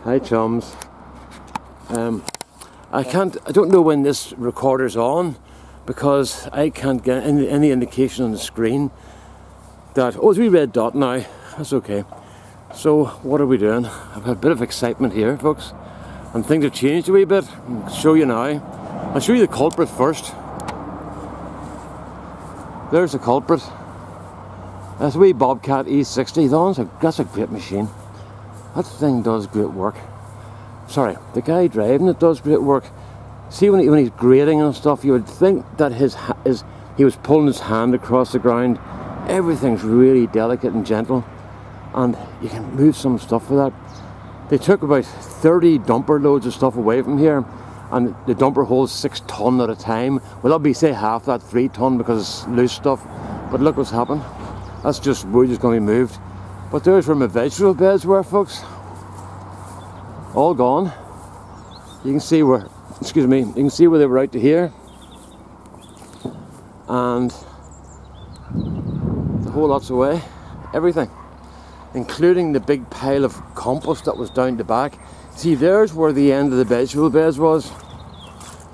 Hi chums. I don't know when this recorder's on because I can't get any indication on the screen that, oh, it's a wee red dot now, that's okay. So what are we doing? I've had a bit of excitement here, folks, and things have changed a wee bit. I'll show you now. I'll show you the culprit first. There's the culprit. That's a wee Bobcat E60. That's a great machine. That thing does great work. Sorry, the guy driving it does great work. See, when he's grading and stuff, you would think that he was pulling his hand across the ground. Everything's really delicate and gentle, and you can move some stuff with that. They took about 30 dumper loads of stuff away from here, and the dumper holds 6 ton at a time. Well, that'll be, say, half that, 3 ton, because it's loose stuff. But look what's happened. That's just wood that's going to be moved. But there's where my vegetable beds were, folks. All gone. You can see where, excuse me, you can see where they were out to here. And the whole lot's away. Everything. Including the big pile of compost that was down the back. See, there's where the end of the vegetable beds was.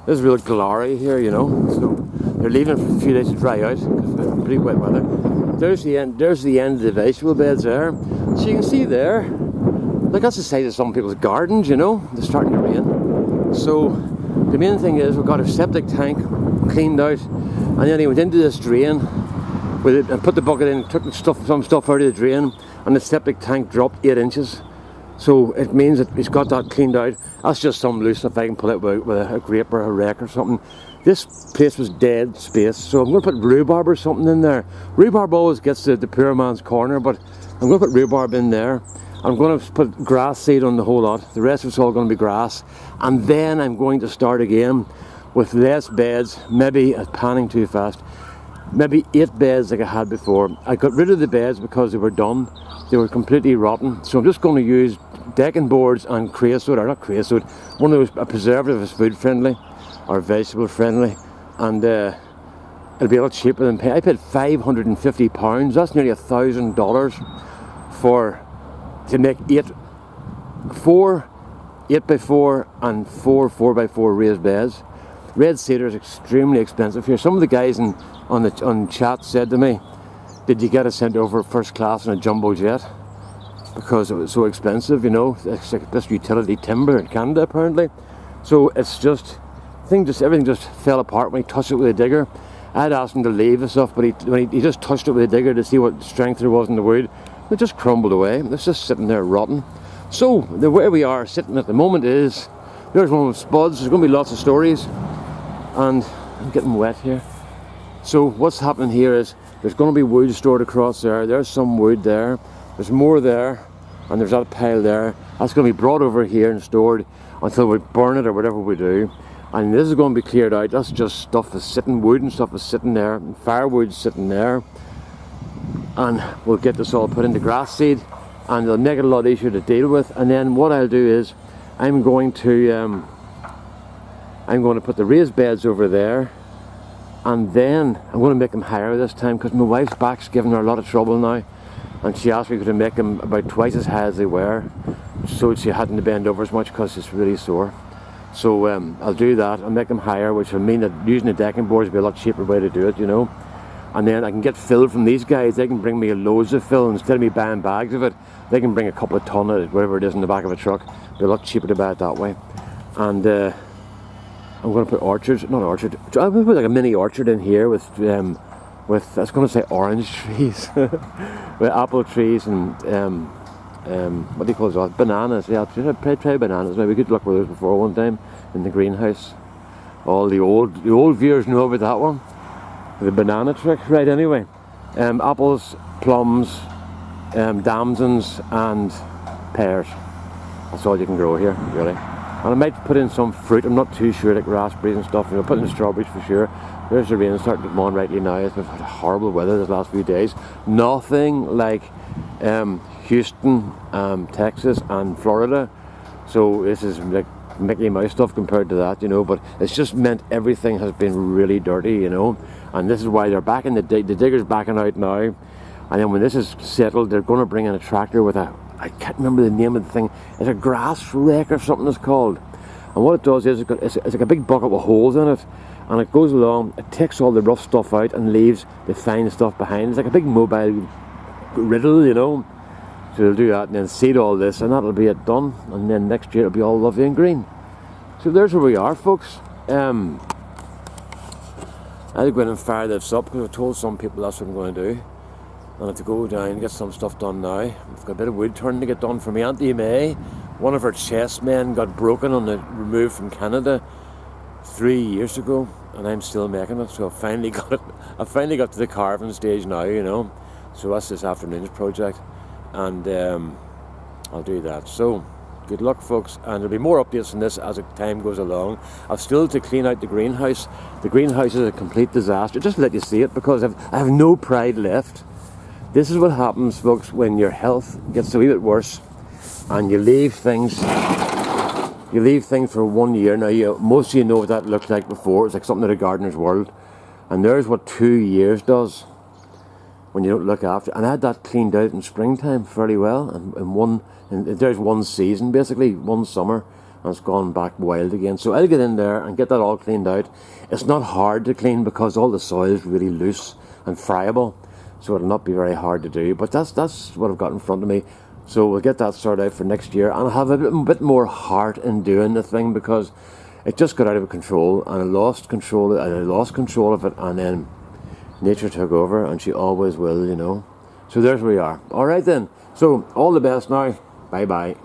There's real glory here, you know. So they're leaving it for a few days to dry out because it's pretty wet weather. There's the end of the vegetable beds there. So you can see there, like that's the size of some people's gardens, you know. They're starting to rain. So the main thing is we've got a septic tank cleaned out, and then he went into this drain with it and put the bucket in, took some stuff out of the drain, and the septic tank dropped 8 inches. So it means that he's got that cleaned out. That's just some loose stuff. I can pull it with a grape or a rake or something. This place was dead space, so I'm going to put rhubarb or something in there. Rhubarb always gets the poor man's corner, but I'm going to put rhubarb in there. I'm going to put grass seed on the whole lot. The rest of it's all going to be grass. And then I'm going to start again with less beds, maybe panning too fast. Maybe 8 beds like I had before. I got rid of the beds because they were done. They were completely rotten. So I'm just going to use decking boards and creosote, or not creosote, one of those, a preservative is food friendly or vegetable friendly, and it'll be a lot cheaper than pay. I paid £550. That's nearly $1,000 to make 4 8x4 and 4 4x4 raised beds. Red cedar is extremely expensive here. Some of the guys on chat said to me, did you get it sent over first class in a jumbo jet? Because it was so expensive, you know. It's like this utility timber in Canada, apparently. So it's just, everything just fell apart when he touched it with a digger. I'd asked him to leave and stuff, but he just touched it with a digger to see what strength there was in the wood. It just crumbled away. It's just sitting there rotten. So where we are sitting at the moment is, there's one with spuds. There's going to be lots of stories, and I'm getting wet here. So what's happening here is there's going to be wood stored across there. There's some wood there. There's more there, and there's that pile there. That's going to be brought over here and stored until we burn it or whatever we do. And this is going to be cleared out. That's just stuff that's sitting, wood and stuff is sitting there, and firewood's sitting there. And we'll get this all put into grass seed, and it'll make it a lot easier to deal with. And then what I'll do is I'm going to put the raised beds over there, and then I'm going to make them higher this time because my wife's back's giving her a lot of trouble now, and she asked me to make them about twice as high as they were, so she hadn't to bend over as much because it's really sore. So I'll do that. I'll make them higher, which will mean that using the decking boards will be a lot cheaper way to do it, you know. And then I can get fill from these guys. They can bring me loads of fill. Instead of me buying bags of it, they can bring a couple of ton of it, whatever it is, in the back of a truck. It'll be a lot cheaper to buy it that way. And I'm going to put orchards, not orchard, I'm going to put like a mini orchard in here with I was going to say orange trees, with apple trees and what do you call those? Bananas. Yeah, try bananas. Maybe we could look for those before one time in the greenhouse. All the old viewers know about that one, the banana trick. Right. Anyway, apples, plums, damsons, and pears. That's all you can grow here, really. And I might put in some fruit. I'm not too sure, like raspberries and stuff. You know, put in strawberries for sure. There's the rain starting to come on rightly now. We've had horrible weather this last few days. Nothing like Houston, Texas and Florida. So this is like Mickey Mouse stuff compared to that, you know. But it's just meant everything has been really dirty, you know. And this is why they're back in the digger's backing out now. And then when this is settled, they're going to bring in a tractor with a I can't remember the name of the thing. It's a grass rake or something it's called. And what it does is it's like a big bucket with holes in it, and it goes along, it takes all the rough stuff out and leaves the fine stuff behind. It's like a big mobile riddle, you know. So they'll do that and then seed all this, and that'll be it done. And then next year it'll be all lovely and green. So there's where we are, folks. I'll go in and fire this up because I told some people that's what I'm going to do. I have to go down and get some stuff done now. I've got a bit of wood turning to get done for me. Auntie May, one of her chest men got broken on the removed from Canada 3 years ago, and I'm still making it. So I finally got it. I finally got to the carving stage now, you know. So that's this afternoon's project, and I'll do that. So good luck, folks, and there'll be more updates on this as time goes along. I've still to clean out the greenhouse. The greenhouse is a complete disaster. Just to let you see it, because I have no pride left. This is what happens, folks, when your health gets a wee bit worse and you leave things for 1 year. Now, most of you know what that looked like before. It's like something out of Gardener's World. And there's what 2 years does when you don't look after it. And I had that cleaned out in springtime fairly well. And there's one season, basically, one summer, and it's gone back wild again. So I'll get in there and get that all cleaned out. It's not hard to clean because all the soil is really loose and friable. So it'll not be very hard to do, but that's what I've got in front of me. So we'll get that sorted out for next year, and I'll have a bit more heart in doing the thing, because it just got out of control, and I lost control of it, and then nature took over, and she always will, you know. So there's where we are. All right then. So all the best now. Bye bye.